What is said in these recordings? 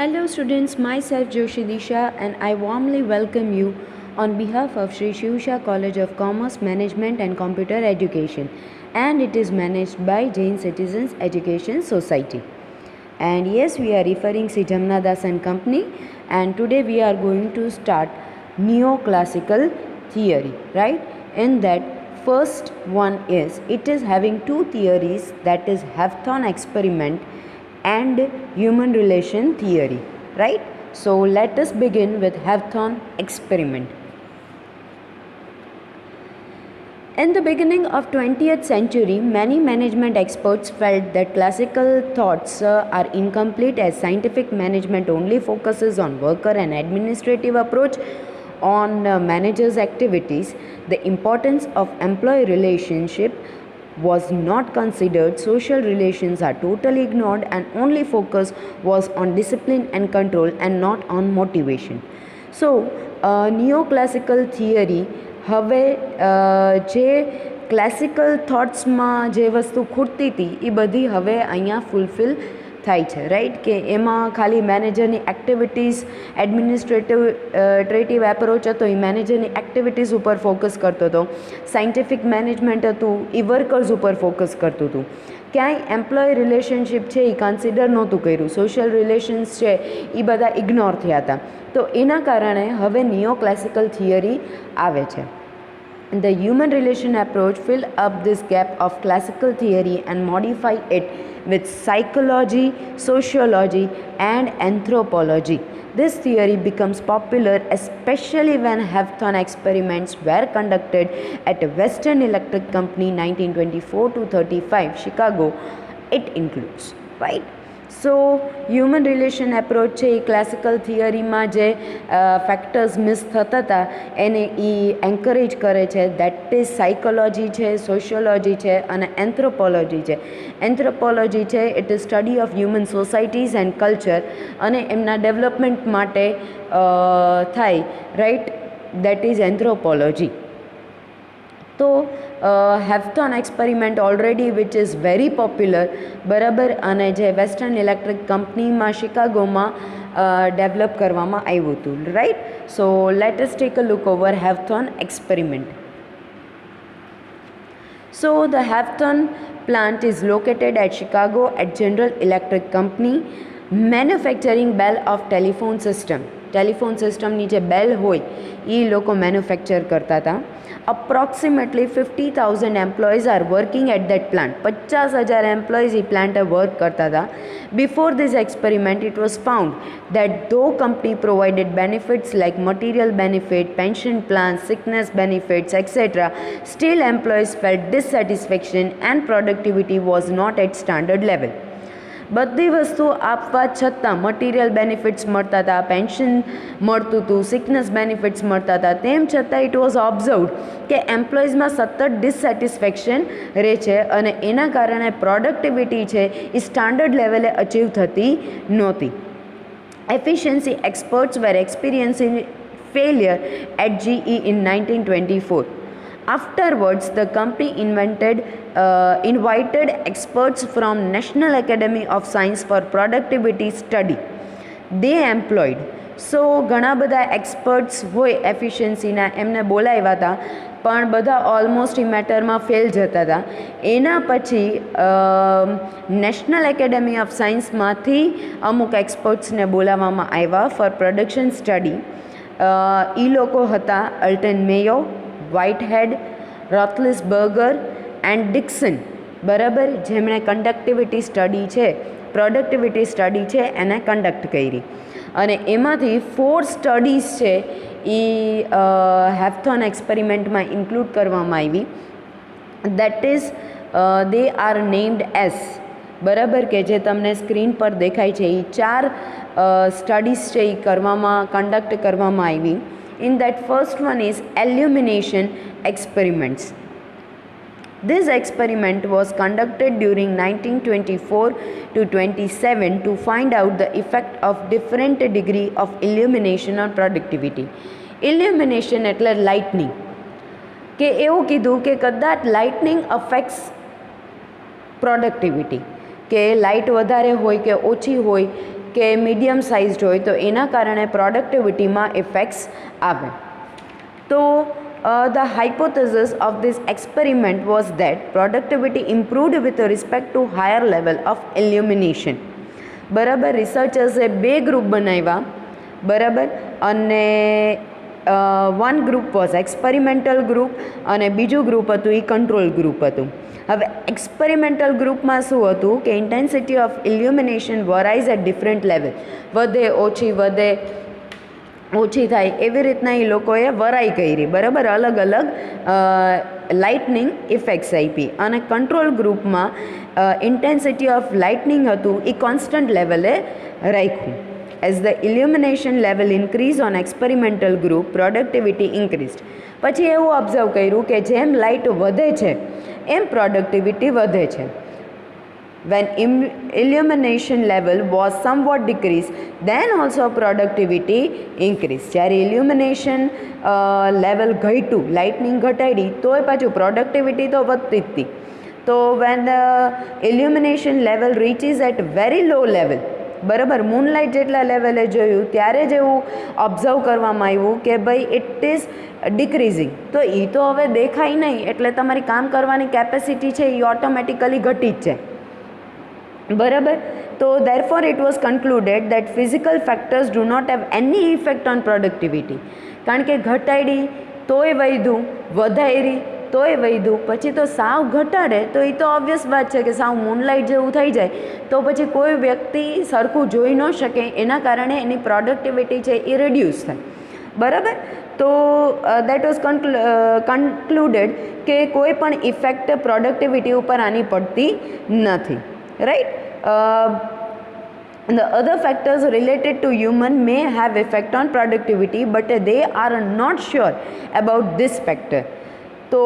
Hello students, myself Joshi Disha and I warmly welcome you on behalf of Sri Shivsha College of Commerce, Management and Computer Education, and it is managed by Jain Citizens Education Society. And yes, we are referring Sri Jamnadas and Company, and today we are going to start neoclassical theory, right? In that first one is, it is having two theories, that is Hawthorne experiment and human relation theory, right? So let us begin with Hawthorne experiment. In the beginning of 20th century, many management experts felt that classical thoughts are incomplete as scientific management only focuses on worker and administrative approach on managers' activities. The importance of employee relationship was not considered, social relations are totally ignored, and only focus was on discipline and control and not on motivation. So, neoclassical theory હવે જે classical થોટ્સમાં જે વસ્તુ ખૂટતી હતી એ બધી હવે અહીંયા fulfil થાય છે, રાઈટ? કે એમાં ખાલી મેનેજરની એક્ટિવિટીઝ એડમિનિસ્ટ્રેટિવ એપ્રોચ હતો એ મેનેજરની એક્ટિવિટીઝ ઉપર ફોકસ કરતો હતો. સાયન્ટિફિક મેનેજમેન્ટ હતું એ વર્કર્સ ઉપર ફોકસ કરતું હતું. ક્યાંય એમ્પ્લોય રિલેશનશિપ છે એ કન્સિડર નહોતું કર્યું. સોશિયલ રિલેશન્સ છે એ બધા ઇગ્નોર થયા હતા. તો એના કારણે હવે નિયોક્લાસિકલ થિયરી આવે છે. The human relation approach fill up this gap of classical theory and modify it with psychology, sociology and anthropology. This theory becomes popular especially when Hawthorne experiments were conducted at Western Electric Company 1924 to 35 Chicago. It includes, right? So human relation approach છે એ classical થિયરીમાં જે factors miss થતા હતા એને એ anchorage કરે છે. That is psychology છે, sociology છે અને એન્થ્રોપોલોજી છે. એન્થ્રોપોલોજી છે it is study of human societies and culture અને એમના ડેવલપમેન્ટ માટે થાય, રાઈટ? That is anthropology. તો Hawthorne experiment already which is very popular, બરાબર, અને જે વેસ્ટર્ન ઇલેક્ટ્રિક કંપનીમાં શિકાગોમાં ડેવલપ કરવામાં આવ્યું હતું, right? So let us take a look over Hawthorne experiment. So the Hawthorne plant is located at Chicago at General Electric Company, manufacturing bell of telephone system. Telephone સિસ્ટમની જે bell હોય એ લોકો manufacture કરતા હતા. Approximately 50,000 employees are working at that plant. 50,000 employees એ પ્લાન્ટે work કરતા હતા. Before this experiment it was found that though company provided benefits like material benefit, pension plan, sickness benefits etcetera, still employees felt dissatisfaction and productivity was not at standard level. બધી વસ્તુ આપવા છતાં material benefits મળતા હતા, pension મળતું હતું, sickness benefits મળતા હતા, તેમ છતાં ઇટ વોઝ ઓબ્ઝર્વડ કે એમ્પ્લોઈઝમાં સતત ડિસસેટિસ્ફેક્શન રહે છે અને એના કારણે પ્રોડક્ટિવિટી છે એ સ્ટાન્ડર્ડ લેવલે અચીવ થતી નહોતી. Efficiency experts were experiencing failure at GE in 1924. Afterwards, the company invited experts from National Academy of Science for productivity study. They employed. સો ઘણા બધા એક્સપર્ટ્સ હોય એફિશિયન્સીના એમને બોલાવ્યા હતા, પણ બધા ઓલમોસ્ટ એ મેટરમાં ફેલ જતા હતા. એના પછી નેશનલ એકેડેમી ઓફ સાયન્સમાંથી અમુક એક્સપર્ટ્સને બોલાવવામાં આવ્યા ફોર પ્રોડક્શન સ્ટડી. એ લોકો હતા અલ્ટન મેયો, વ્હાઇટહેડ, રોથલિસબર્ગર એન્ડ ડિક્સન, બરાબર, જેમણે કન્ડક્ટિવિટી સ્ટડી છે, પ્રોડક્ટિવિટી સ્ટડી છે એને કન્ડક્ટ કરી. અને એમાંથી 4 સ્ટડીઝ છે એ હેવથોર્ન એક્સપેરિમેન્ટમાં ઇન્ક્લુડ કરવામાં આવી. That is they are named S, બરાબર, કે જે તમને સ્ક્રીન પર દેખાય છે. એ 4 સ્ટડીઝ છે એ કન્ડક્ટ કરવામાં આવી. In that first one is illumination experiments. This experiment was conducted during 1924 to 27 to find out the effect of different degree of illumination on productivity. Illumination એટલે લાઇટનિંગ, કે એવું કીધું કે કદાચ લાઇટનિંગ અફેક્ટ્સ પ્રોડક્ટિવિટી, કે light વધારે હોય કે ઓછી હોય કે મીડિયમ સાઇઝડ હોય તો એના કારણે પ્રોડક્ટિવિટીમાં ઇફેક્ટ્સ આવે. તો the hypothesis of this experiment was that productivity improved with respect to higher level of illumination. બરાબર, રિસર્ચર્સે 2 ગ્રુપ બનાવ્યા, બરાબર, અને one group was experimental group અને બીજું ગ્રુપ હતું એ કંટ્રોલ ગ્રુપ હતું. હવે એક્સપેરિમેન્ટલ ગ્રુપમાં શું હતું કે intensity of illumination varies at different level, વધે ઓછી થાય એવી રીતના એ લોકોએ વરાઈ કરી, બરાબર, અલગ અલગ લાઇટનિંગ ઇફેક્ટ્સ આપી. અને કંટ્રોલ ગ્રુપમાં ઇન્ટેન્સિટી ઓફ લાઇટનિંગ હતું એ કોન્સ્ટન્ટ લેવલે રાખ્યું. As the illumination level increase on experimental group productivity increased. પછી એવું ઓબ્ઝર્વ કર્યું કે જેમ લાઇટ વધે છે એમ પ્રોડક્ટિવિટી વધે છે. When illumination level was somewhat decreased, then also productivity increased. જ્યારે ઇલ્યુમિનેશન લેવલ ઘટ્યું, લાઇટનિંગ ઘટાડી તોય પાછું પ્રોડક્ટિવિટી તો વધતી જ હતી. તો when the illumination level reaches at very low level, બરાબર, મૂનલાઇટ જેટલા લેવલે જોયું ત્યારે જ એવું ઓબ્ઝર્વ કરવામાં આવ્યું કે ભાઈ ઇટ ઇઝ ડિક્રીઝિંગ. તો એ તો હવે દેખાય નહીં એટલે તમારી કામ કરવાની કેપેસિટી છે એ ઓટોમેટિકલી ઘટી જ છે, બરાબર. તો therefore it was concluded that physical factors do not have any effect on productivity. કારણ કે ઘટાડી તોય વધ્યું, વધારી તોય વધ્યું, પછી તો સાવ ઘટાડે તો એ તો ઓબ્વિયસ વાત છે કે સાવ મૂનલાઇટ જેવું થઈ જાય તો પછી કોઈ વ્યક્તિ સરખું જોઈ ન શકે, એના કારણે એની પ્રોડક્ટિવિટી છે એ રિડ્યુસ થાય, બરાબર. તો દેટ વોઝ કન્ક્લુડેડ કે કોઈ પણ ઇફેક્ટ પ્રોડક્ટિવિટી ઉપર આની પડતી નથી, right. The other factors related to human may have effect on productivity, but they are not sure about this factor. તો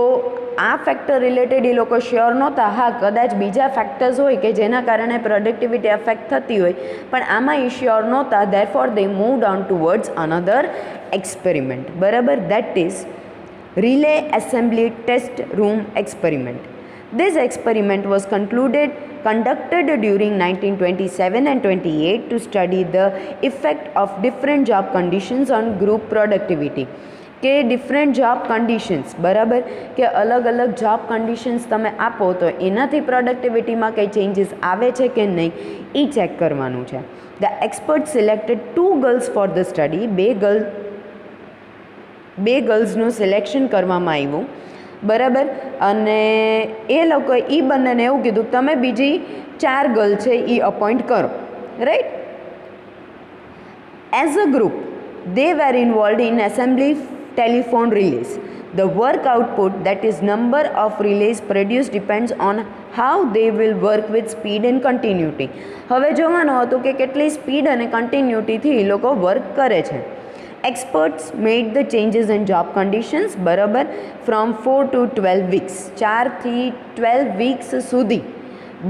આ ફેક્ટર રિલેટેડ એ લોકો શ્યોર નહોતા. હા, કદાચ બીજા ફેક્ટર્સ હોય કે જેના કારણે પ્રોડક્ટિવિટી અફેક્ટ થતી હોય, પણ આમાં એ શ્યોર નહોતા. Therefore they moved on towards another experiment, બરાબર, that is relay assembly test room experiment. This experiment was conducted during 1927 and 28 to study the effect of different job conditions on group productivity. કે different job conditions, બરાબર, કે અલગ અલગ job conditions તમે આપો તો એનાથી પ્રોડક્ટિવિટીમાં કંઈ ચેન્જીસ આવે છે કે નહીં એ ચેક કરવાનું છે. The expert selected 2 girls for the study. બે ગર્લ્સનું સિલેક્શન કરવામાં આવ્યું, બરાબર, અને એ લોકોએ એ બંનેને એવું કીધું તમે બીજી 4 ગર્લ છે એ અપોઇન્ટ કરો, right. As a group they were involved in assembly telephone relays. The work output, that is number of relays produced, depends on how they will work with speed and continuity. હવે જોવાનું હતું કે કેટલી speed અને કન્ટિન્યુટીથી એ લોકો work કરે છે. Experts made the changes in job conditions, બરાબર, from 4 to 12 weeks, 4થી 12 weeks સુધી,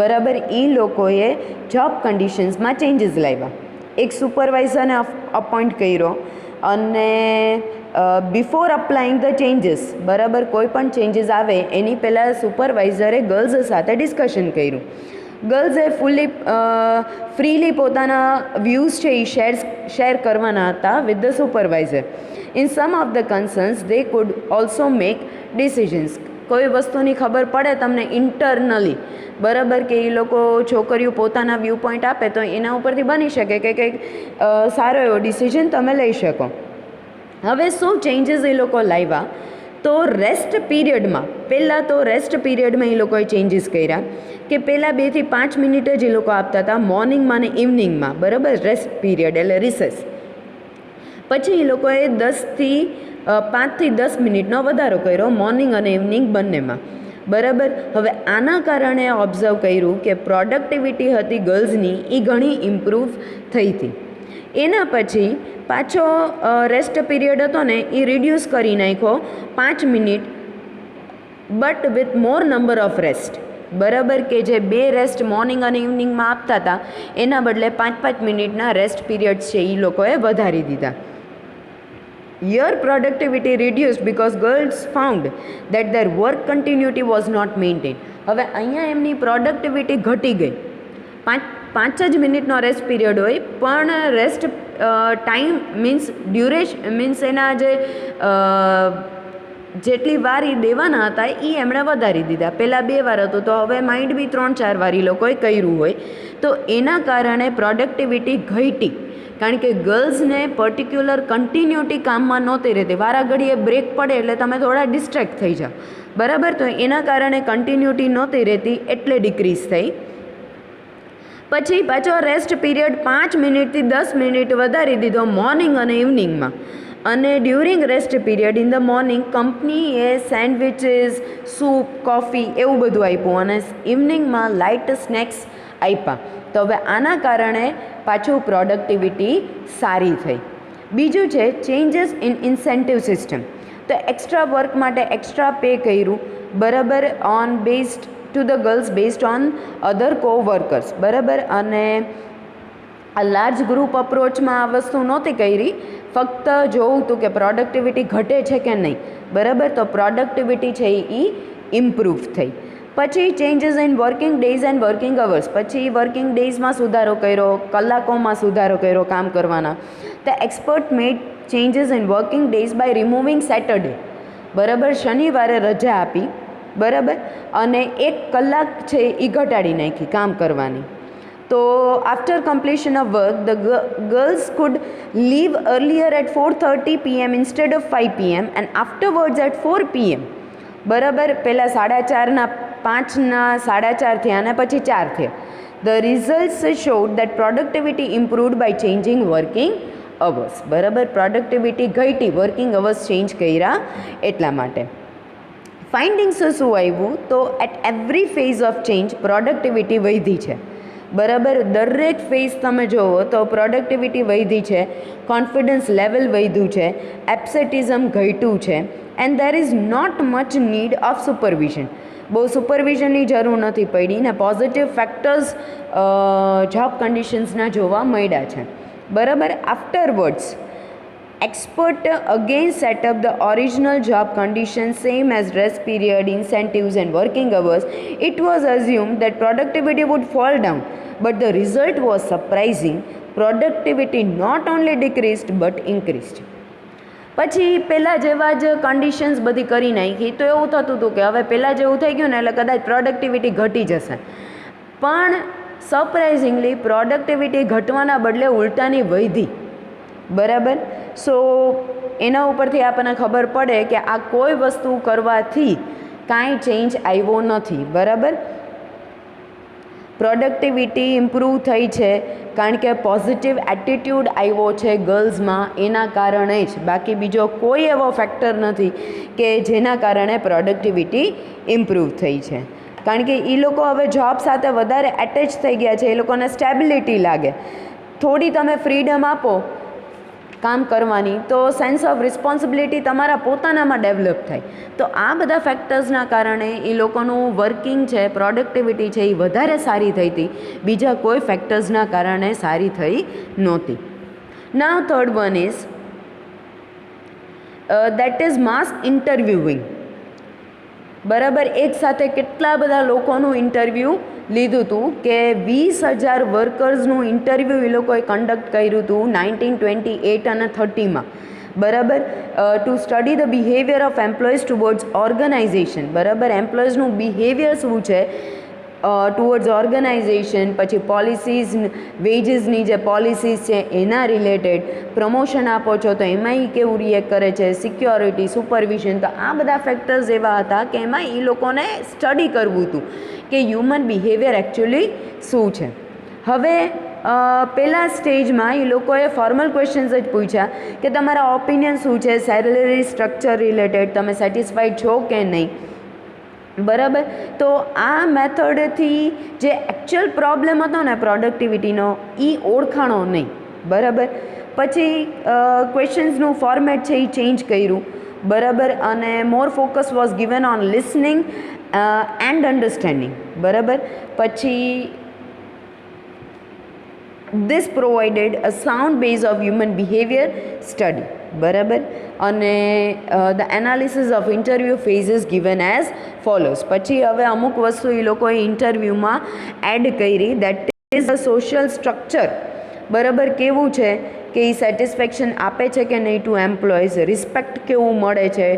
બરાબર, એ લોકોએ જોબ કન્ડિશન્સમાં ચેન્જીસ લાવ્યા. એક સુપરવાઇઝરને અપોઇન્ટ કર્યો અને બિફોર અપ્લાઇંગ ધ ચેન્જીસ, બરાબર, કોઈ પણ ચેન્જીસ આવે એની પહેલાં સુપરવાઇઝરે ગર્લ્સ સાથે ડિસ્કશન કર્યું. ગર્લ્સે ફ્રીલી પોતાના વ્યૂઝ છે એ શેર કરવાના હતા with the supervisor. In sum of the concerns they food also make decisions. કોઈ વસ્તુની ખબર પડે તમને ઇન્ટરનલી, બરાબર, કે એ લોકો છોકરીઓ પોતાના વ્યૂ પોઈન્ટ આપે તો એના ઉપરથી બની શકે કે કંઈક સારો એવો ડિસિઝન તમે લઈ શકો. હવે શું ચેન્જીસ એ લોકો લાવ્યા તો રેસ્ટ પીરિયડમાં, પહેલાં તો રેસ્ટ પીરિયડમાં એ લોકોએ ચેન્જીસ કર્યા કે પહેલાં 2 થી 5 મિનિટ જ એ લોકો આપતા હતા મોર્નિંગમાં અને ઇવનિંગમાં, બરાબર, રેસ્ટ પીરિયડ એટલે રિસેસ. પછી એ લોકોએ 5 થી 10 મિનિટનો વધારો કર્યો મોર્નિંગ અને ઇવનિંગ બંનેમાં, બરાબર. હવે આના કારણે ઓબ્ઝર્વ કર્યું કે પ્રોડક્ટિવિટી હતી ગર્લ્સની એ ઘણી ઇમ્પ્રૂવ થઈ હતી. એના પછી પાછો રેસ્ટ પીરિયડ હતો ને એ રિડ્યુસ કરી નાખ્યો 5 minute, but with more number of rest, બરાબર, કે જે 2 રેસ્ટ મોર્નિંગ અને ઇવનિંગમાં આપતા હતા એના બદલે 5-5 મિનિટના રેસ્ટ પીરિયડ્સ છે એ લોકોએ વધારી દીધા. Here productivity reduced because girls found that their work continuity was not maintained. હવે અહીંયા એમની પ્રોડક્ટિવિટી ઘટી ગઈ. 5 જ મિનિટનો રેસ્ટ પીરિયડ હોય, પણ rest time means duration means એના જે જેટલી વાર એ દેવાના હતા એ એમણે વધારી દીધા. પહેલાં 2 વાર હતું તો હવે માઇન્ડ બી 3-4 વાર એ લોકોએ કર્યું હોય, તો એના કારણે પ્રોડક્ટિવિટી ઘટી. કારણ કે ગર્લ્સને પર્ટિક્યુલર કન્ટિન્યુટી કામમાં નહોતી રહેતી, વારા ઘડીએ બ્રેક પડે એટલે તમે થોડા ડિસ્ટ્રેક્ટ થઈ જાઓ, બરાબર. તો એના કારણે કન્ટિન્યુટી નહોતી રહેતી એટલે ડિક્રીઝ થઈ. પછી પાછો રેસ્ટ પીરિયડ 5 મિનિટથી 10 મિનિટ વધારી દીધો મોર્નિંગ અને ઇવનિંગમાં. અને during rest period in the morning કંપનીએ સેન્ડવિચીસ, સૂપ, કોફી એવું બધું આપ્યું અને ઇવનિંગમાં લાઇટ સ્નેક્સ આપ્યા. તો હવે આના કારણે પાછું પ્રોડક્ટિવિટી સારી થઈ. બીજું છે ચેન્જીસ ઇન ઇન્સેન્ટિવ સિસ્ટમ. તો એક્સ્ટ્રા વર્ક માટે એક્સ્ટ્રા પે કર્યું, બરાબર, on based to the girls based on other co-workers, બરાબર. અને આ લાર્જ ગ્રુપ અપ્રોચમાં આ વસ્તુ નહોતી કરી, ફક્ત જોવું હતું કે પ્રોડક્ટિવિટી ઘટે છે કે નહીં, બરાબર. તો પ્રોડક્ટિવિટી છે એ ઇમ્પ્રૂવ થઈ. પછી changes in working days and working hours. પછી વર્કિંગ ડેઝમાં સુધારો કર્યો, કલાકોમાં સુધારો કર્યો કામ કરવાના. The expert made changes in working days by removing Saturday, બરાબર, શનિવારે રજા આપી, બરાબર, અને 1 કલાક છે એ ઘટાડી નાખી કામ કરવાની. તો after completion of work the girls could leave earlier at 4:30 PM instead of 5 PM and afterwards at 4 PM, બરાબર. પહેલાં 4:30ના 5ના 4:30 થયા અને પછી 4 થયા. The results showed that productivity improved by changing working hours, બરાબર. પ્રોડક્ટિવિટી ઘટી વર્કિંગ અવર્સ ચેન્જ કર્યા એટલા માટે. ફાઇન્ડિંગ્સ શું આવ્યું? તો at every phase of change productivity વધી છે, બરાબર. દરેક ફેઝ તમે જુઓ તો પ્રોડક્ટિવિટી વધી છે, કોન્ફિડન્સ લેવલ વધ્યું છે, એબ્સેન્ટિઝમ ઘટ્યું છે, and there is not much need of supervision. બહુ સુપરવિઝનની જરૂર નથી પડી ને પોઝિટિવ ફેક્ટર્સ જોબ કન્ડિશન્સના જોવા મળ્યા છે, બરાબર. આફ્ટરવર્ડ્સ expert again set up the original job conditions same as rest period, incentives and working hours. It was assumed that productivity would fall down, but the result was surprising. Productivity not only decreased but increased. પછી પહેલાં જેવા જ conditions બધી કરી નાખી તો એવું થતું હતું કે હવે પહેલાં જેવું થઈ ગયું ને એટલે કદાચ પ્રોડક્ટિવિટી ઘટી જશે, પણ સરપ્રાઇઝિંગલી પ્રોડક્ટિવિટી ઘટવાના બદલે ઉલટાની વધી, બરાબર. સો એના ઉપરથી આપણને ખબર પડે કે આ કોઈ વસ્તુ કરવાથી કાંઈ ચેન્જ આવ્યો નથી, બરાબર. પ્રોડક્ટિવિટી ઇમ્પ્રૂવ થઈ છે કારણ કે પોઝિટિવ એટીટ્યૂડ આવ્યો છે ગર્લ્સમાં, એના કારણે જ, બાકી બીજો કોઈ એવો ફેક્ટર નથી કે જેના કારણે પ્રોડક્ટિવિટી ઇમ્પ્રૂવ થઈ છે. કારણ કે એ લોકો હવે જોબ સાથે વધારે એટેચ થઈ ગયા છે, એ લોકોને સ્ટેબિલિટી લાગે. થોડી તમે ફ્રીડમ આપો કામ કરવાની તો સેન્સ ઓફ રિસ્પોન્સિબિલિટી તમારા પોતાનામાં ડેવલપ થાય. તો આ બધા ફેક્ટર્સના કારણે એ લોકોનું વર્કિંગ છે, પ્રોડક્ટિવિટી છે એ વધારે સારી થઈ હતી, બીજા કોઈ ફેક્ટર્સના કારણે સારી થઈ નહોતી. Now third one is that is mass interviewing, બરાબર. એક સાથે કેટલા બધા લોકોનું ઇન્ટરવ્યૂ લીધું હતું કે 20,000 વર્કર્સનું ઇન્ટરવ્યૂ એ લોકોએ કન્ડક્ટ કર્યું હતું 1928 અને 30માં, બરાબર. To study the behaviour of employees towards organisation, બરાબર. એમ્પ્લોઈઝનું બિહેવિયર શું છે ટુવર્ડ્સ ઓર્ગનાઇઝેશન, પછી પોલિસીઝ, વેજીસની જે પોલિસીઝ છે એના રિલેટેડ, પ્રમોશન આપો છો તો એમાં એ કેવું રિએક્ટ કરે છે, સિક્યોરિટી, સુપરવિઝન. તો આ બધા ફેક્ટર્સ એવા હતા કે એમાં એ લોકોને સ્ટડી કરવું હતું કે હ્યુમન બિહેવિયર એકચ્યુઅલી શું છે. હવે પહેલાં સ્ટેજમાં એ લોકોએ ફોર્મલ ક્વેશ્ચન્સ જ પૂછ્યા કે તમારા ઓપિનિયન શું છે સેલરી સ્ટ્રક્ચર રિલેટેડ, તમે સેટિસ્ફાઈડ છો કે નહીં, બરાબર. તો આ મેથડથી જે એકચ્યુઅલ પ્રોબ્લેમ હતો ને પ્રોડક્ટિવિટીનો એ ઓળખાણો નહીં, બરાબર. પછી ક્વેશ્ચન્સનું ફોર્મેટ છે એ ચેન્જ કર્યું, બરાબર. અને more focus was given on listening and understanding, બરાબર. પછી this provided a sound base of human behavior study, બરાબર. અને the analysis of interview phases given as follows. પછી હવે અમુક વસ્તુ એ લોકોએ ઇન્ટરવ્યૂમાં એડ કરી, that is a social structure, બરાબર, કેવું છે કે એ સેટિસ્ફેક્શન આપે છે કે નહીં ટુ એમ્પ્લોઈઝ, રિસ્પેક્ટ કેવું મળે છે,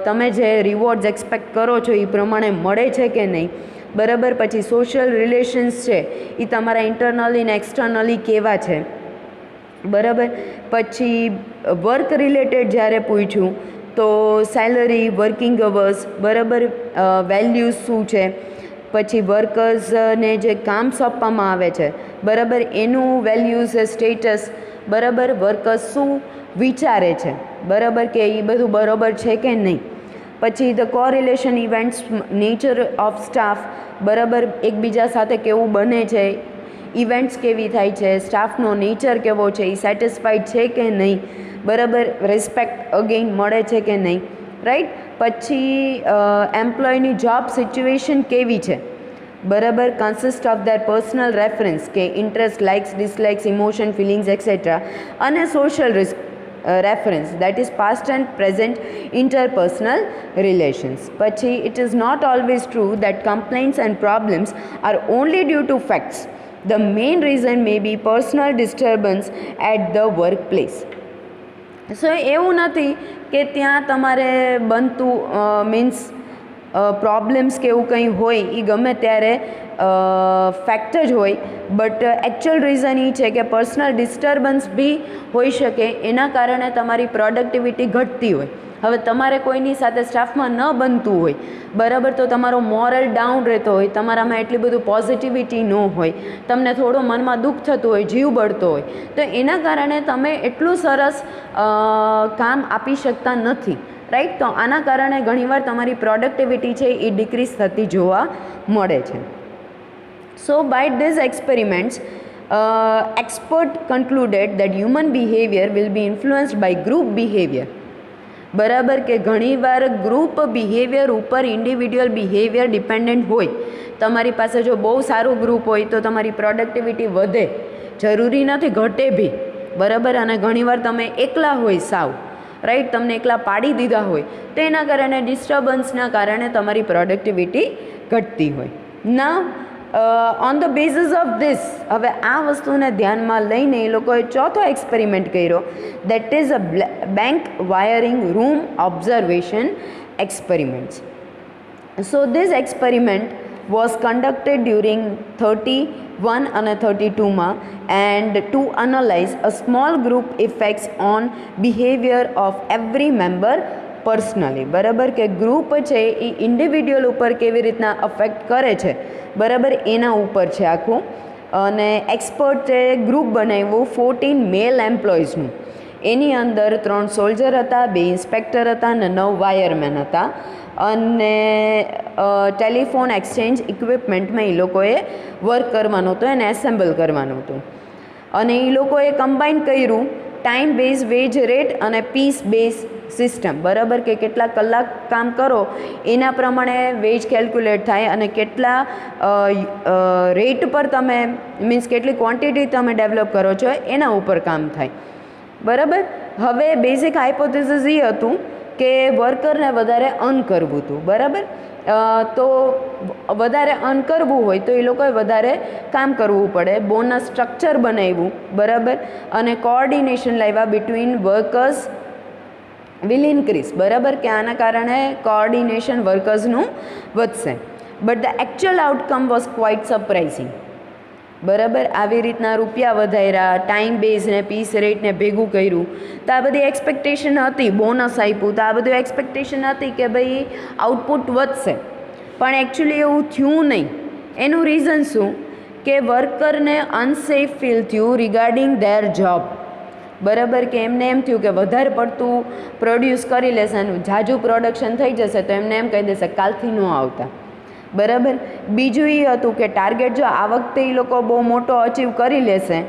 તમે જે રિવોર્ડ્સ એક્સપેક્ટ કરો છો એ પ્રમાણે મળે છે કે નહીં, બરાબર. પછી સોશિયલ રિલેશન્સ છે એ તમારા ઇન્ટરનલી ને એક્સટર્નલી કેવા છે, બરાબર. પછી વર્ક રિલેટેડ જ્યારે પૂછ્યું તો સેલરી, વર્કિંગ અવર્સ, બરાબર, વેલ્યુઝ શું છે, પછી વર્કર્સને જે કામ સોંપવામાં આવે છે, બરાબર, એનું વેલ્યુઝ, સ્ટેટસ, બરાબર, વર્કર્સ શું વિચારે છે, બરાબર, કે એ બધું બરાબર છે કે નહીં. પછી the correlation events, nature of staff, બરાબર, એકબીજા સાથે કેવું બને છે, ઇવેન્ટ્સ કેવી થાય છે, સ્ટાફનો નેચર કેવો છે, એ સેટિસ્ફાઈડ છે કે નહીં, બરાબર, રિસ્પેક્ટ અગેઇન મળે છે કે નહીં, રાઈટ. પછી એમ્પ્લોયની જોબ સિચ્યુએશન કેવી છે, બરાબર, consist of their personal reference કે interest, likes, dislikes, emotion, feelings etcetera, અને social reference that is past and present interpersonal relations. પછી it is not always true that complaints and problems are only due to facts. The main reason may be personal disturbance at the work place. So એવું નથી કે ત્યાં તમારે બનતું means problems કે એવું કંઈ હોય એ ગમે ત્યારે ફેક્ટ જ હોય, બટ એકચ્યુઅલ રીઝન એ છે કે પર્સનલ ડિસ્ટર્બન્સ બી હોઈ શકે, એના કારણે તમારી પ્રોડક્ટિવિટી ઘટતી હોય. હવે તમારે કોઈની સાથે સ્ટાફમાં ન બનતું હોય, બરાબર, તો તમારો મોરલ ડાઉન રહેતો હોય, તમારામાં એટલી બધું પોઝિટિવિટી ન હોય, તમને થોડું મનમાં દુઃખ થતું હોય, જીવ બળતો હોય, તો એના કારણે તમે એટલું સરસ કામ આપી શકતા નથી, રાઈટ. તો આના કારણે ઘણીવાર તમારી પ્રોડક્ટિવિટી છે એ ડિક્રીઝ થતી જોવા મળે છે. So by these experiments expert concluded that human behavior will be influenced by group behavior, બરાબર, કે ઘણીવાર ગ્રુપ બિહેવિયર ઉપર ઇન્ડિવિડ્યુઅલ બિહેવિયર ડિપેન્ડન્ટ હોય. તમારી પાસે જો બહુ સારું ગ્રુપ હોય તો તમારી પ્રોડક્ટિવિટી વધે, જરૂરી નથી ઘટે બી, બરાબર. અને ઘણીવાર તમે એકલા હોય સાવ, રાઈટ, તમને એકલા પાડી દીધા હોય તો એના કારણે ડિસ્ટર્બન્સના કારણે તમારી પ્રોડક્ટિવિટી ઘટતી હોય. ના on the basis of this, હવે આ વસ્તુને ધ્યાનમાં લઈને એ લોકોએ ચોથો એક્સપેરિમેન્ટ કર્યો, that is a bank wiring room observation experiments. So this experiment was conducted during 31 અને 32માં and to analyse a small group effects on behaviour of every member personally, બરાબર, કે ગ્રુપ છે એ ઇન્ડિવિડ્યુઅલ ઉપર કેવી રીતના અફેક્ટ કરે છે, બરાબર, એના ઉપર છે આખું. અને એક્સપર્ટે ગ્રુપ બનાવ્યું 14 મેલ એમ્પ્લોઈઝનું. એની અંદર 3 સોલ્જર હતા, 2 ઇન્સ્પેક્ટર હતા અને 9 વાયરમેન હતા. અને ટેલિફોન એક્સચેન્જ ઇક્વિપમેન્ટમાં એ લોકોએ વર્ક કરવાનું હતું, એને એસેમ્બલ કરવાનું હતું. અને એ લોકોએ કમ્બાઈન કર્યું ટાઈમ બેઝ વેજ રેટ અને પીસ બેઝ સિસ્ટમ, બરાબર, કે કેટલા કલાક કામ કરો એના પ્રમાણે વેજ કેલ્ક્યુલેટ થાય અને કેટલા રેટ પર તમે મીન્સ કેટલી ક્વોન્ટિટી તમે ડેવલપ કરો છો એના ઉપર કામ થાય, બરાબર. હવે બેઝિક હાઇપોથેસિસ એ હતું કે વર્કરને વધારે અર્ન કરવું હતું, બરાબર. તો વધારે અર્ન કરવું હોય તો એ લોકોએ વધારે કામ કરવું પડે, બોનસ સ્ટ્રક્ચર બનાવ્યું, બરાબર, અને કોઓર્ડિનેશન લાવ્યા બિટવીન વર્કર્સ વિલ ઇન્ક્રીઝ, બરાબર, કે આના કારણે કોઓર્ડિનેશન વર્કર્સનું વધશે. But the actual outcome was quite surprising, બરાબર. આવી રીતના રૂપિયા વધાર્યા, ટાઈમ બેઝને પીસ રેટને ભેગું કર્યું, તો આ બધી એક્સપેક્ટેશન હતી, બોનસ આપ્યું તો આ બધું એક્સપેક્ટેશન હતી કે ભાઈ આઉટપુટ વધશે, પણ એકચ્યુઅલી એવું થયું નહીં. એનું રીઝન શું કે વર્કરને અનસેફ ફીલ થયું રિગાર્ડિંગ ધેર જોબ, બરાબર, કે એમને એમ થયું કે વધારે પડતું પ્રોડ્યુસ કરી લેશે અને ઝાઝું પ્રોડક્શન થઈ જશે તો એમને એમ કહી દેશે કાલથી ન આવતા, બરાબર. બીજું એ હતું કે ટાર્ગેટ જો આ વખતે એ લોકો બહુ મોટો અચીવ કરી લેશે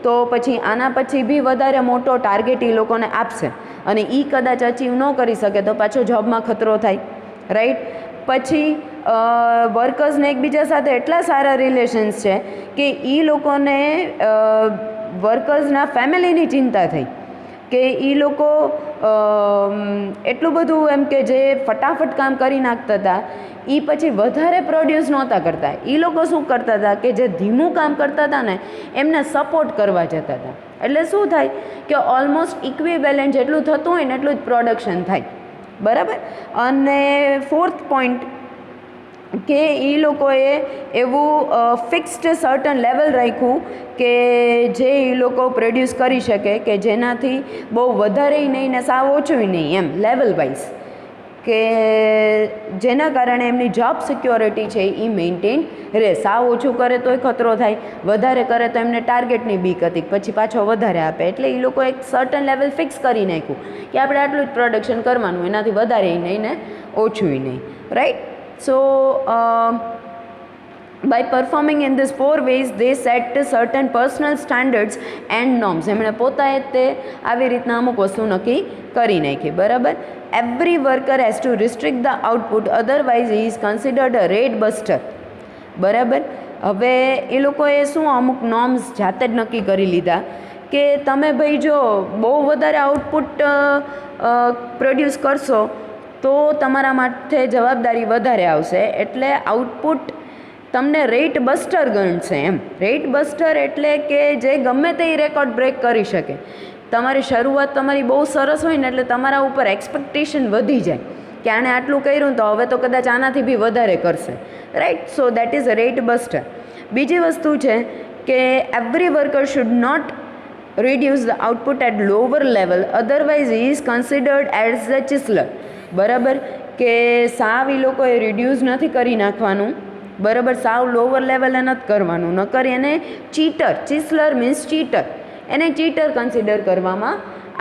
તો પછી આના પછી બી વધારે મોટો ટાર્ગેટ એ લોકોને આપશે અને એ કદાચ અચીવ ન કરી શકે તો પાછો જોબમાં ખતરો થાય, રાઈટ. પછી વર્કર્સને એકબીજા સાથે એટલા સારા રિલેશન્સ છે કે એ લોકોને વર્કર્સના ફેમિલીની ચિંતા થઈ કે એ લોકો એટલું બધું એમ કે જે ફટાફટ કામ કરી નાખતા હતા એ પછી વધારે પ્રોડ્યુસ નહોતા કરતા. એ લોકો શું કરતા હતા કે જે ધીમું કામ કરતા હતા ને એમને સપોર્ટ કરવા જતા હતા. એટલે શું થાય કે ઓલમોસ્ટ ઇક્વિવેલન્ટ જેટલું થતું હોય ને એટલું જ પ્રોડક્શન થાય. બરાબર. અને ફોર્થ પોઈન્ટ કે એ લોકોએ એવું ફિક્સ્ડ સર્ટન લેવલ રાખ્યું કે જે એ લોકો પ્રોડ્યુસ કરી શકે કે જેનાથી બહુ વધારે નહીં ને સાવ ઓછું નહીં, એમ લેવલ વાઇઝ, કે જેના કારણે એમની જોબ સિક્યોરિટી છે એ મેન્ટેન રહે. સાવ ઓછું કરે તોય ખતરો થાય, વધારે કરે તો એમને ટાર્ગેટની બીક હતી પછી પાછો વધારે આપે. એટલે એ લોકો એક સર્ટન લેવલ ફિક્સ કરી નાખ્યું કે આપણે આટલું જ પ્રોડક્શન કરવાનું, એનાથી વધારે નહીં ને ઓછું નહીં. Right. So, by performing in these 4 ways, they set certain personal standards and norms. એમણે પોતાએ તે આવી રીતના અમુક વસ્તુ નક્કી કરી નાખી. બરાબર. Every worker has to restrict the output, otherwise he is considered a rate buster. બરાબર. હવે એ લોકોએ શું અમુક નોર્મ્સ જાતે જ નક્કી કરી લીધા કે તમે ભાઈ જો બહુ વધારે આઉટપુટ પ્રોડ્યુસ કરશો તો તમારા માટે જવાબદારી વધારે આવશે, એટલે આઉટપુટ તમને રેટ બસ્ટર ગણશે. એમ રેટ બસ્ટર એટલે કે જે ગમે તે રેકોર્ડ બ્રેક કરી શકે. તમારી શરૂઆત તમારી બહુ સરસ હોય ને એટલે તમારા ઉપર એક્સપેક્ટેશન વધી જાય કે આણે આટલું કર્યું તો હવે તો કદાચ આનાથી બી વધારે કરશે. Right. So that is a rate buster. બીજી વસ્તુ છે કે every worker should not reduce the output at lower level, otherwise he is considered as the chiseler. બરાબર. કે સાવ એ લોકોએ રિડ્યુસ નથી કરી નાખવાનું. બરાબર. સાવ લોવર લેવલે નથી કરવાનું, નકર એને ચીટર, ચિસલર મીન્સ ચીટર, એને ચીટર કન્સિડર કરવામાં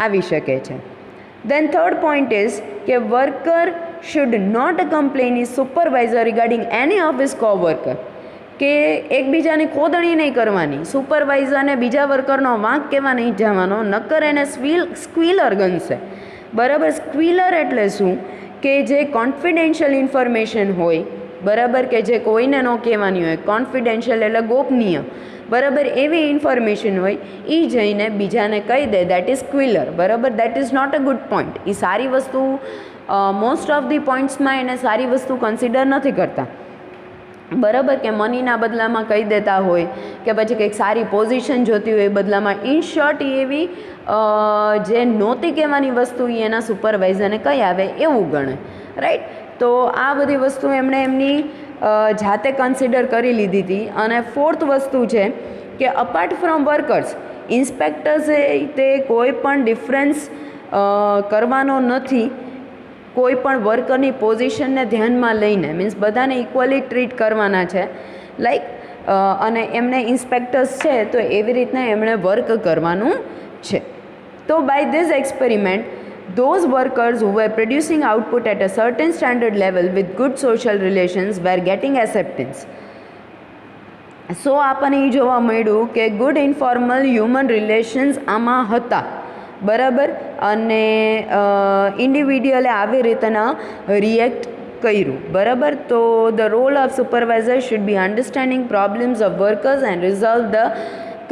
આવી શકે છે. દેન થર્ડ પોઈન્ટ ઇઝ કે worker should not complain is supervisor regarding any of his coworker. કે એકબીજાની ખોદણી નહીં કરવાની, સુપરવાઇઝરને બીજા વર્કરનો વાંક કહેવા નહીં જવાનો, નકર એને સ્ક્વીલર ગણશે. બરાબર. સ્ક્વીલર એટલે શું કે જે કોન્ફિડેન્શિયલ ઇન્ફોર્મેશન હોય, બરાબર, કે જે કોઈને ન કહેવાની હોય, કોન્ફિડેન્શિયલ એટલે ગોપનીય, બરાબર, એવી ઇન્ફોર્મેશન હોય એ જઈને બીજાને કહી દે, દેટ ઇઝ સ્ક્વીલર. બરાબર. That is not a good point. એ સારી વસ્તુ મોસ્ટ ઓફ ધી પોઈન્ટ્સમાં એને સારી વસ્તુ કન્સિડર નથી કરતા. બરાબર. કે મનીના બદલામાં કહી દેતા હોય કે પછી કંઈક સારી પોઝિશન જોતી હોય બદલામાં. ઇન શોર્ટ એવી જે નહોતી કહેવાની વસ્તુ એ એના સુપરવાઇઝરને કહી આવે એવું ગણે. રાઈટ. તો આ બધી વસ્તુ એમણે એમની જાતે કન્સિડર કરી લીધી હતી. અને ફોર્થ વસ્તુ છે કે અપાર્ટ ફ્રોમ વર્કર્સ, ઇન્સ્પેક્ટર્સે તે કોઈ પણ ડિફરન્સ કરવાનો નથી કોઈ પણ વર્કરની પોઝિશનને ધ્યાનમાં લઈને, મીન્સ બધાને ઇક્વલી ટ્રીટ કરવાના છે. લાઈક અને એમને ઇન્સ્પેક્ટર્સ છે તો એવી રીતના એમણે વર્ક કરવાનું છે. તો by this experiment those workers who were producing output at a certain standard level with good social relations were getting acceptance. સો આપણને એ જોવા મળ્યું કે ગુડ ઇન્ફોર્મલ હ્યુમન રિલેશન્સ આમાં હતા. બરાબર. અને ઇન્ડિવિડ્યુઅલે આવી રીતના રિએક્ટ કર્યું. બરાબર. તો the role of supervisor should be understanding problems of workers and resolve the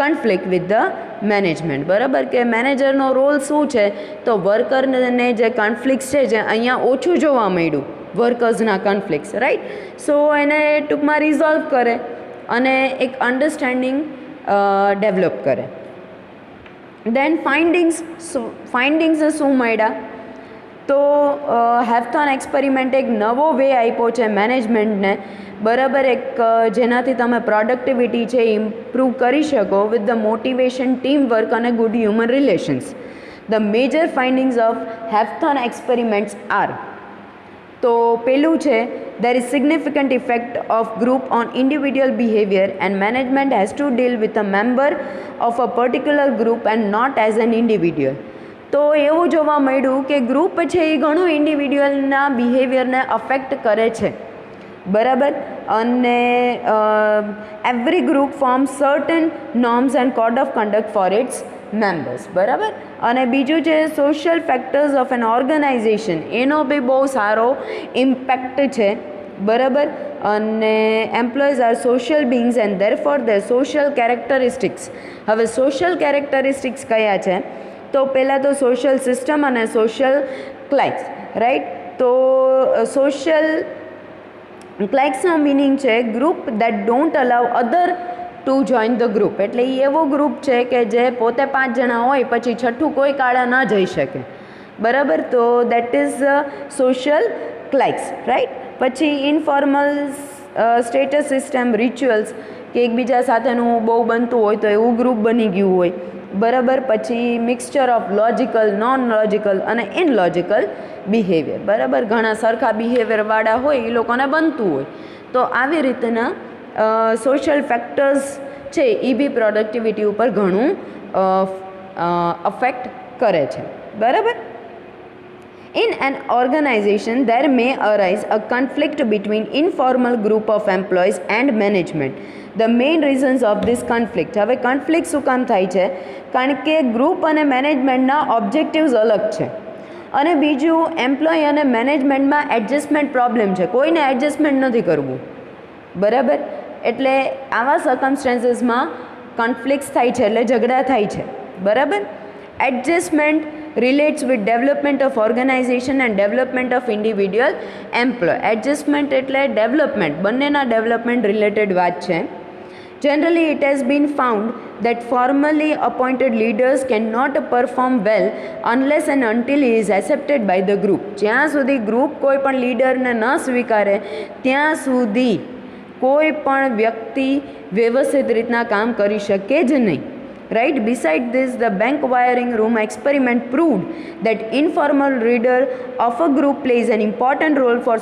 conflict with the management. બરાબર. કે મેનેજરનો રોલ શું છે તો વર્કરને જે કન્ફ્લિક્ટ્સ છે જે અહીંયા ઓછું જોવા મળ્યું વર્કર્સના કન્ફ્લિક્ટ્સ. રાઈટ. સો એને ટૂંકમાં રિઝોલ્વ કરે અને એક અન્ડરસ્ટેન્ડિંગ ડેવલપ કરે. દેન ફાઇન્ડિંગ્સ શું મળ્યા તો હેફથોન એક્સપેરિમેન્ટ એક નવો વે આપ્યો છે મેનેજમેન્ટને. બરાબર. એક જેનાથી તમે પ્રોડક્ટિવિટી છે ઇમ્પ્રૂવ કરી શકો with the motivation, team work અને good human relations. The major findings of હેફથોન એક્સપેરિમેન્ટ્સ આર. તો પેલું છે there is significant effect of group on individual behavior and management has to deal with a member of a particular group and not as an individual. તો એવું જોવા મળ્યું કે group છે એ ઘણું ઇન્ડિવિડ્યુઅલના બિહેવિયરને અફેક્ટ કરે છે. બરાબર. અને every group form certain norms and code of conduct for its members. બરાબર. અને બીજું છે social factors of an organisation, એનો બી બહુ સારો ઇમ્પેક્ટ છે. બરાબર. અને employees are social beings and therefore their social characteristics. હવે સોશિયલ કેરેક્ટરિસ્ટિક્સ કયા છે તો પહેલાં તો સોશિયલ સિસ્ટમ અને સોશિયલ ક્લાઇક્સ, રાઈટ. તો સોશિયલ ક્લાઇક્સનો મિનિંગ છે group that don't allow other to join the group. એટલે એ એવો ગ્રુપ છે કે જે પોતે 5 જણા હોય પછી છઠ્ઠું કોઈ કાળા ન જઈ શકે, બરાબર. તો that is social cliques, right. પછી ઇનફોર્મલ સ્ટેટસ સિસ્ટમ, રિચ્યુઅલ્સ, કે એકબીજા સાથેનું બહુ બનતું હોય તો એવું ગ્રુપ બની ગયું હોય, બરાબર. પછી mixture of logical, non logical અને ઇનલોજિકલ બિહેવિયર, બરાબર. ઘણા સરખા બિહેવિયરવાળા હોય એ લોકોને બનતું હોય. તો આવી રીતના સોશિયલ ફેક્ટર્સ છે એ બી પ્રોડક્ટિવિટી ઉપર ઘણું અફેક્ટ કરે છે, બરાબર. In an organization, there may arise a conflict between informal group of employees and management. The main reasons of this conflict. હવે conflict શું કામ થાય છે? કારણ કે ગ્રુપ અને મેનેજમેન્ટના ઓબ્જેક્ટિવ્સ અલગ છે, અને બીજું એમ્પ્લોય અને મેનેજમેન્ટમાં એડજસ્ટમેન્ટ પ્રોબ્લેમ છે. કોઈને એડજસ્ટમેન્ટ નથી કરવું, બરાબર. એટલે આવા સર્કમસ્ટેન્સીસમાં કોન્ફ્લિક્ટ્સ થાય છે, એટલે ઝઘડા થાય છે, બરાબર. Adjustment relates with development of organization and development of individual employee. Adjustment એટલે ડેવલપમેન્ટ, બંનેના ડેવલપમેન્ટ રિલેટેડ વાત છે. Generally, it has been found that formally appointed leaders cannot perform well unless and until he is accepted by the group. જ્યાં સુધી group કોઈ પણ લીડરને ન સ્વીકારે ત્યાં સુધી કોઈ પણ વ્યક્તિ વ્યવસ્થિત રીતના કામ કરી શકે જ નહીં, right. Beside this, the bank wiring room experiment proved that informal leader of a group plays an important role for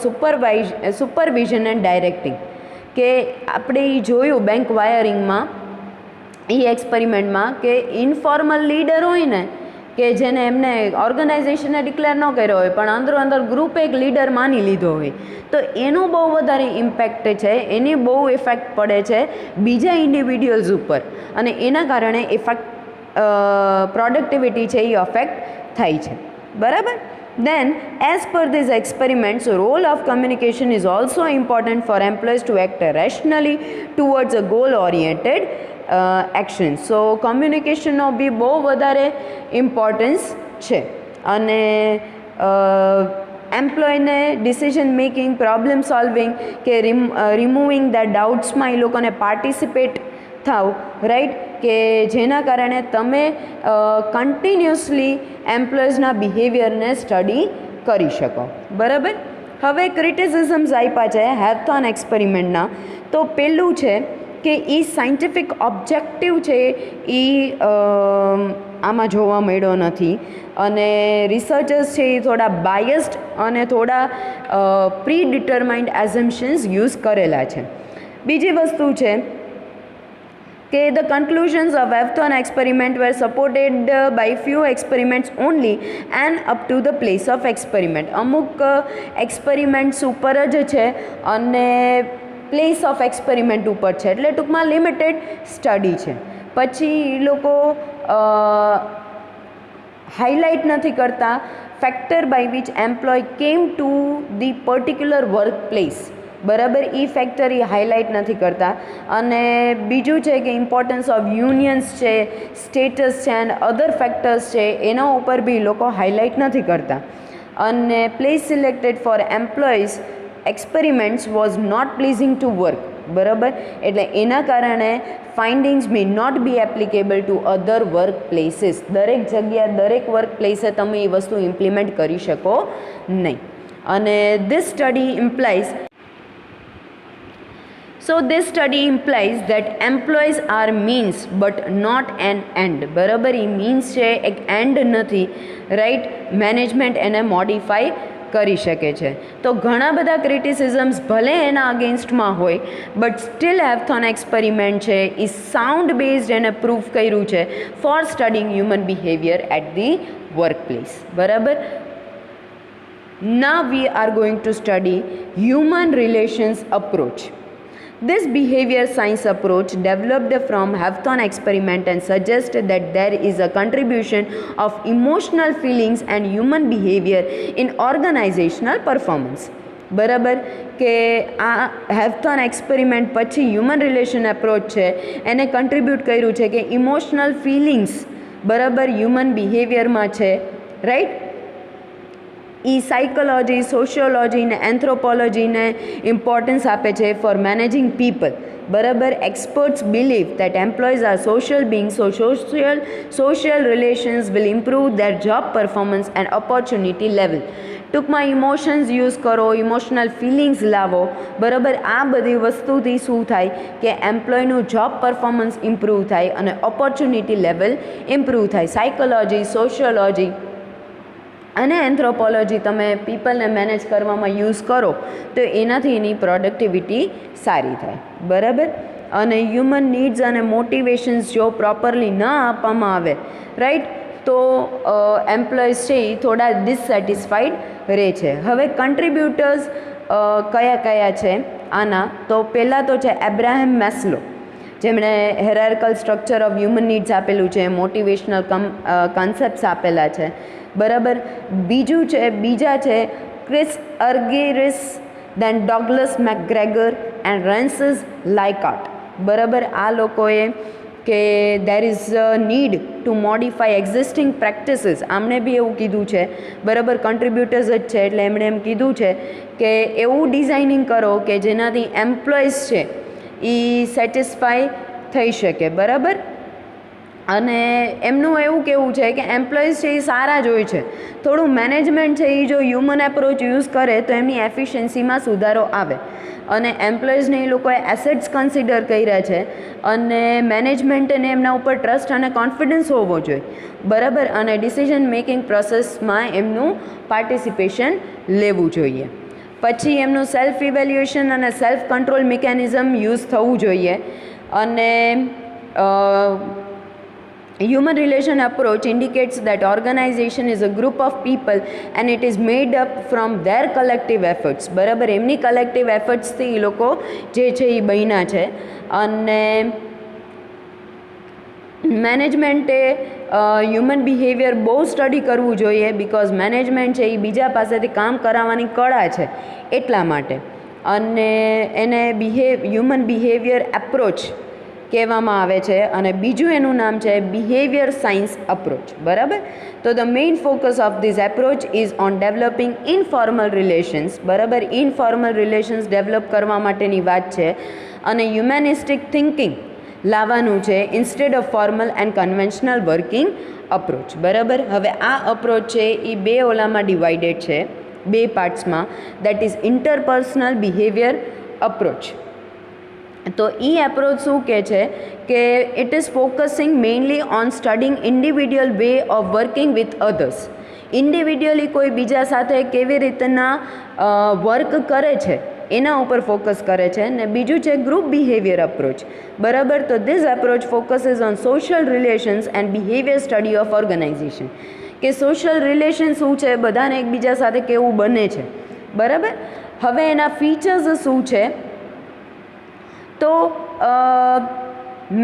supervision and directing. કે આપણે એ જોયું બેંક વાયરિંગમાં, એ એક્સપેરિમેન્ટમાં, કે ઇન્ફોર્મલ લીડર હોય ને, કે જેને એમને ઓર્ગેનાઇઝેશને ડિક્લેર ન કર્યો હોય પણ અંદરો અંદર ગ્રુપ એક લીડર માની લીધો હોય, તો એનું બહુ વધારે ઇમ્પેક્ટ છે, એની બહુ ઇફેક્ટ પડે છે બીજા ઇન્ડિવિડ્યુઅલ્સ ઉપર, અને એના કારણે પ્રોડક્ટિવિટી છે એ અફેક્ટ થાય છે, બરાબર. Then, as per these experiments, role of communication is also important for employees to act rationally towards a goal-oriented action. So, communicationનો બી બહુ વધારે ઇમ્પોર્ટન્સ છે, અને એમ્પ્લોયને ડિસિઝન મેકિંગ, પ્રોબ્લેમ સોલ્વિંગ કે રિમૂવિંગ ધ ડાઉટ્સમાં એ લોકોને પાર્ટિસિપેટ થાવ, રાઈટ. કે જેના કારણે તમે કન્ટિન્યુઅસલી એમ્પ્લોયઝના બિહેવિયરને સ્ટડી કરી શકો, બરાબર. હવે ક્રિટિસિઝમ્સ આપ્યા છે હેવથોન એક્સપેરિમેન્ટના. તો પહેલું છે કે એ સાયન્ટિફિક ઓબ્જેક્ટિવ છે એ આમાં જોવા મળ્યો નથી, અને રિસર્ચર્સ છે એ થોડા બાયસ્ડ અને થોડા પ્રી ડિટરમાઇન્ડ એઝમ્પશન્સ યુઝ કરેલા છે. બીજી વસ્તુ છે કે the conclusions of Hawthorne experiment were supported by few experiments only and up to the place of experiment. અમુક એક્સપેરિમેન્ટ્સ ઉપર જ છે અને પ્લેસ ઓફ એક્સપેરિમેન્ટ ઉપર છે, એટલે ટૂંકમાં લિમિટેડ સ્ટડી છે. પછી એ લોકો હાઇલાઇટ નથી કરતા factor by which employee came to the particular work place, બરાબર. એ ફેક્ટર એ હાઇલાઇટ નથી કરતા. અને બીજું છે કે ઇમ્પોર્ટન્સ ઓફ યુનિયન્સ છે, સ્ટેટસ છે એન્ડ અધર ફેક્ટર્સ છે, એના ઉપર બી લોકો હાઇલાઇટ નથી કરતા. અને place selected for employees experiments was not pleasing to work, બરાબર. એટલે એના કારણે findings may not be applicable to other work places. દરેક જગ્યા, દરેક વર્ક પ્લેસે તમે એ વસ્તુ ઇમ્પ્લિમેન્ટ કરી શકો નહીં. અને this study implies that employees are means but not an end, બરાબર. એ મીન્સ છે, એક એન્ડ નથી, રાઈટ. મેનેજમેન્ટ એને મોડિફાઈ કરી શકે છે. તો ઘણા બધા ક્રિટિસિઝમ્સ ભલે એના અગેન્સ્ટમાં હોય, બટ સ્ટીલ હેવથોન એક્સપેરિમેન્ટ છે એ સાઉન્ડ બેઝડ એને પ્રૂફ કર્યું છે for studying human behaviour at the work place, બરાબર. Now we are going to study human relations approach. This behavior science approach developed from Hawthorne experiment and suggests that there is a contribution of emotional feelings and human behavior in organizational performance, બરાબર. કે આ હેવથોન experiment પછી human relation approach છે એને contribute કર્યું છે કે emotional feelings, બરાબર, હ્યુમન બિહેવિયરમાં છે, રાઈટ. એ સાયકોલોજી, સોશિયોલોજી ને એન્થ્રોપોલોજીને ઇમ્પોર્ટન્સ આપે છે ફોર મેનેજિંગ પીપલ. બરાબર, experts believe that employees are social being, so social relations will improve their job performance and opportunity level. ટૂંકમાં ઇમોશન્સ યુઝ કરો, ઇમોશનલ ફિલિંગ્સ લાવો. બરાબર, આ બધી વસ્તુથી શું થાય કે એમ્પ્લોયનું જોબ પરફોર્મન્સ ઇમ્પ્રૂવ થાય અને ઓપોર્ચ્યુનિટી લેવલ ઇમ્પ્રૂવ થાય. સાયકોલોજી, સોશિયોલોજી અને એન્થ્રોપોલોજી તમે પીપલને મેનેજ કરવામાં યુઝ કરો તો એનાથી એની પ્રોડક્ટિવિટી સારી થાય. બરાબર, અને હ્યુમન નીડ્સ અને મોટિવેશન્સ જો પ્રોપરલી ન આપવામાં આવે, રાઈટ, તો એમ્પ્લોઈઝ છે એ થોડા ડિસસેટિસ્ફાઈડ રહે છે. હવે કન્ટ્રીબ્યુટર્સ કયા કયા છે આના, તો પહેલાં તો છે એબ્રાહમ મેસ્લો, જેમણે હેરાર્કલ સ્ટ્રક્ચર ઓફ હ્યુમન નીડ્સ આપેલું છે, મોટિવેશનલ કોન્સેપ્ટ્સ આપેલા છે. બરાબર, બીજા છે ક્રિસ અર્ગેરિસ, દેન ડોગલસ મેકગ્રેગર એન્ડ રેન્સિસ લાઇકાર્ટ. બરાબર, આ લોકોએ કે there is a need to modify existing practices, આમણે બી એવું કીધું છે. બરાબર, કન્ટ્રીબ્યુટર્સ જ છે એટલે એમણે એમ કીધું છે કે એવું ડિઝાઇનિંગ કરો કે જેનાથી એમ્પ્લોઈઝ છે એ સેટિસ્ફાઈ થઈ શકે. બરાબર, અને એમનું એવું કહેવું છે કે એમ્પ્લોઈઝ છે એ સારા જ હોય છે, થોડું મેનેજમેન્ટ છે એ જો હ્યુમન એપ્રોચ યુઝ કરે તો એમની એફિશિયન્સીમાં સુધારો આવે. અને એમ્પ્લોઈઝને એ લોકોએ એસેટ્સ કન્સિડર કર્યા છે અને મેનેજમેન્ટને એમના ઉપર ટ્રસ્ટ અને કોન્ફિડન્સ હોવો જોઈએ. બરાબર, અને ડિસિઝન મેકિંગ પ્રોસેસમાં એમનું પાર્ટિસિપેશન લેવું જોઈએ. પછી એમનું સેલ્ફ ઇવેલ્યુએશન અને સેલ્ફ કંટ્રોલ મિકેનિઝમ યુઝ થવું જોઈએ. અને human relation approach indicates that organization is a group of people and it is made up from their collective efforts. બરાબર, એમની કલેક્ટિવ એફર્ટ્સથી એ લોકો જે છે એ બન્યા છે. અને મેનેજમેન્ટે હ્યુમન બિહેવિયર બહુ સ્ટડી કરવું જોઈએ, બિકોઝ મેનેજમેન્ટ છે એ બીજા પાસેથી કામ કરાવવાની કળા છે એટલા માટે. અને એને હ્યુમન બિહેવિયર એપ્રોચ કહેવામાં આવે છે. અને બીજું એનું નામ છે બિહેવિયર સાયન્સ અપ્રોચ. બરાબર, તો the main focus of this approach is on developing informal relations. બરાબર, ઇનફોર્મલ રિલેશન્સ ડેવલપ કરવા માટેની વાત છે. અને હ્યુમેનિસ્ટિક થિંકિંગ લાવવાનું છે instead of formal and conventional working approach. બરાબર, હવે આ અપ્રોચ છે એ બે ઓલામાં ડિવાઇડેડ છે, બે પાર્ટ્સમાં, that is interpersonal behaviour approach. તો એ એપ્રોચ શું કહે છે કે it is focusing mainly on studying individual way of working with others. Individually કોઈ બીજા સાથે કેવી રીતના વર્ક કરે છે એના ઉપર ફોકસ કરે છે. ને બીજું છે ગ્રુપ બિહેવિયર અપ્રોચ. બરાબર, તો this approach focuses on social relations and behaviour study of organisation, કે સોશિયલ રિલેશન શું છે, બધાને એકબીજા સાથે કેવું બને છે. બરાબર, હવે એના ફીચર્સ શું છે, તો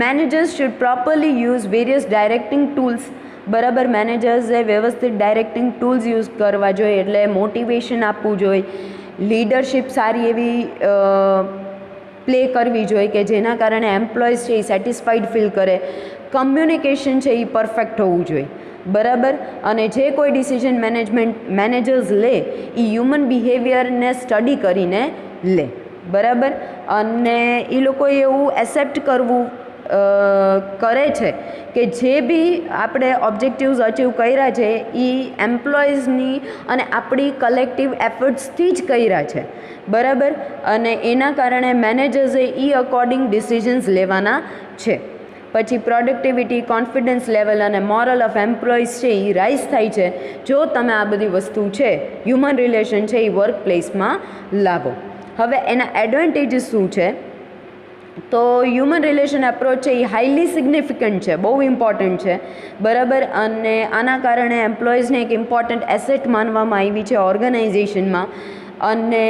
managers should properly use various directing tools. બરાબર, મેનેજર્સે વ્યવસ્થિત ડાયરેક્ટિંગ ટૂલ્સ યુઝ કરવા જોઈએ, એટલે મોટિવેશન આપવું જોઈએ, લીડરશિપ સારી એવી પ્લે કરવી જોઈએ કે જેના કારણે એમ્પ્લોઈઝ છે એ સેટિસ્ફાઈડ ફીલ કરે. કમ્યુનિકેશન છે એ પરફેક્ટ હોવું જોઈએ. બરાબર, અને જે કોઈ ડિસિઝન મેનેજર્સ લે એ હ્યુમન બિહેવિયરને સ્ટડી કરીને લે. બરાબર, અને એ લોકોએ એવું એક્સેપ્ટ કરવું કરે છે કે જે બી આપણે ઓબ્જેક્ટિવ્સ અચીવ કર્યા છે એ એમ્પ્લોઈઝની અને આપણી કલેક્ટિવ એફર્ટ્સથી જ કર્યા છે. બરાબર, અને એના કારણે મેનેજર્સે એ અકોર્ડિંગ ડિસિઝન્સ લેવાના છે. પછી પ્રોડક્ટિવિટી, કોન્ફિડન્સ લેવલ અને મોરલ ઓફ એમ્પ્લોઈઝ છે એ રાઇઝ થાય છે જો તમે આ બધી વસ્તુ છે હ્યુમન રિલેશન છે એ વર્ક પ્લેસમાં લાવો. હવે એના એડવાન્ટેજીસ શું છે, તો હ્યુમન રિલેશન એપ્રોચ છે એ હાઈલી સિગ્નિફિકન્ટ છે, બહુ ઇમ્પોર્ટન્ટ છે. બરાબર, અને આના કારણે એમ્પ્લોઈઝને એક ઇમ્પોર્ટન્ટ એસેટ માનવામાં આવી છે ઓર્ગેનાઇઝેશનમાં. અને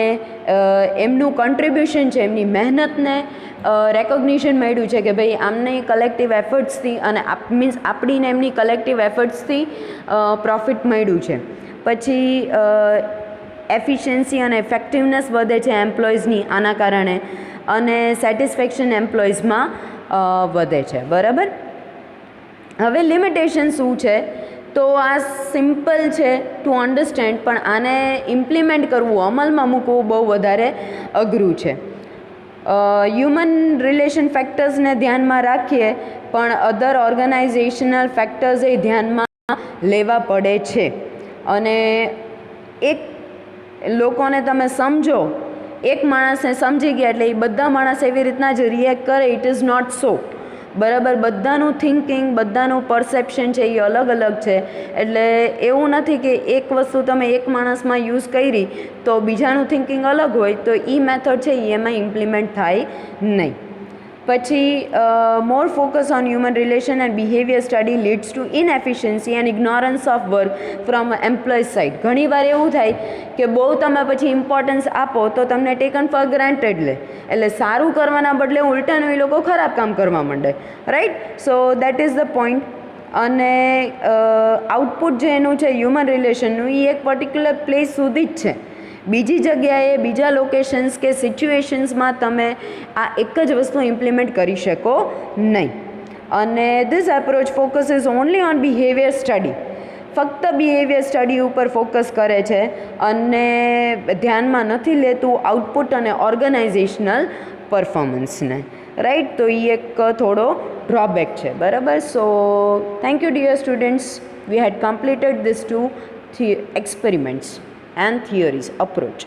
એમનું કન્ટ્રીબ્યુશન છે, એમની મહેનતને રેકોગ્નિશન મળ્યું છે કે ભાઈ આમની કલેક્ટિવ એફર્ટ્સથી અને મીન્સ આપણીને એમની કલેક્ટિવ એફર્ટ્સથી પ્રોફિટ મળ્યું છે. પછી એફિશિયન્સી અને ઇફેક્ટિવનેસ વધે છે એમ્પ્લોઈઝની આના કારણે, અને સેટિસ્ફેક્શન એમ્પ્લોઈઝમાં વધે છે. બરાબર, હવે લિમિટેશન શું છે, તો આ સિમ્પલ છે ટુ અન્ડરસ્ટેન્ડ, પણ આને ઇમ્પ્લિમેન્ટ કરવું, અમલમાં મૂકવું બહુ વધારે અઘરું છે. હ્યુમન રિલેશન ફેક્ટર્સને ધ્યાનમાં રાખીએ પણ અધર ઓર્ગેનાઇઝેશનલ ફેક્ટર્સ એ ધ્યાનમાં લેવા પડે છે. અને એક લોકોને તમે સમજો, એક માણસને સમજી ગયા એટલે એ બધા માણસ એવી રીતના જ રિએક્ટ કરે, ઇટ ઇઝ નોટ સો. બરાબર, બધાનું થિંકિંગ, બધાનું પરસેપ્શન છે એ અલગ અલગ છે. એટલે એવું નથી કે એક વસ્તુ તમે એક માણસમાં યુઝ કરી તો બીજાનું થિંકિંગ અલગ હોય તો એ મેથડ છે એ એમાં ઇમ્પ્લિમેન્ટ થાય નહીં. પછી more focus on human relation and behaviour study leads to inefficiency and ignorance of work from employee side. ઘણીવાર એવું થાય કે બહુ તમે પછી ઇમ્પોર્ટન્સ આપો તો તમને ટેકન ફોર ગ્રાન્ટેડ લે, એટલે સારું કરવાના બદલે ઉલટાનું એ લોકો ખરાબ કામ કરવા માંડે, right. So that is the point. અને આઉટપુટ જે એનું છે હ્યુમન રિલેશનનું, એ એક પર્ટિક્યુલર પ્લેસ સુધી જ છે. બીજી જગ્યાએ, બીજા લોકેશન્સ કે સિચ્યુએશન્સમાં તમે આ એક જ વસ્તુ ઇમ્પ્લિમેન્ટ કરી શકો નહીં. અને this approach focuses only on behaviour study, ફક્ત બિહેવિયર સ્ટડી ઉપર ફોકસ કરે છે અને ધ્યાનમાં નથી લેતું આઉટપુટ અને ઓર્ગેનાઇઝેશનલ પરફોર્મન્સને, રાઈટ. તો એ એક થોડો ડ્રોબેક છે, બરાબર. So thank you dear students, we had completed this 2 experiments and theories approach.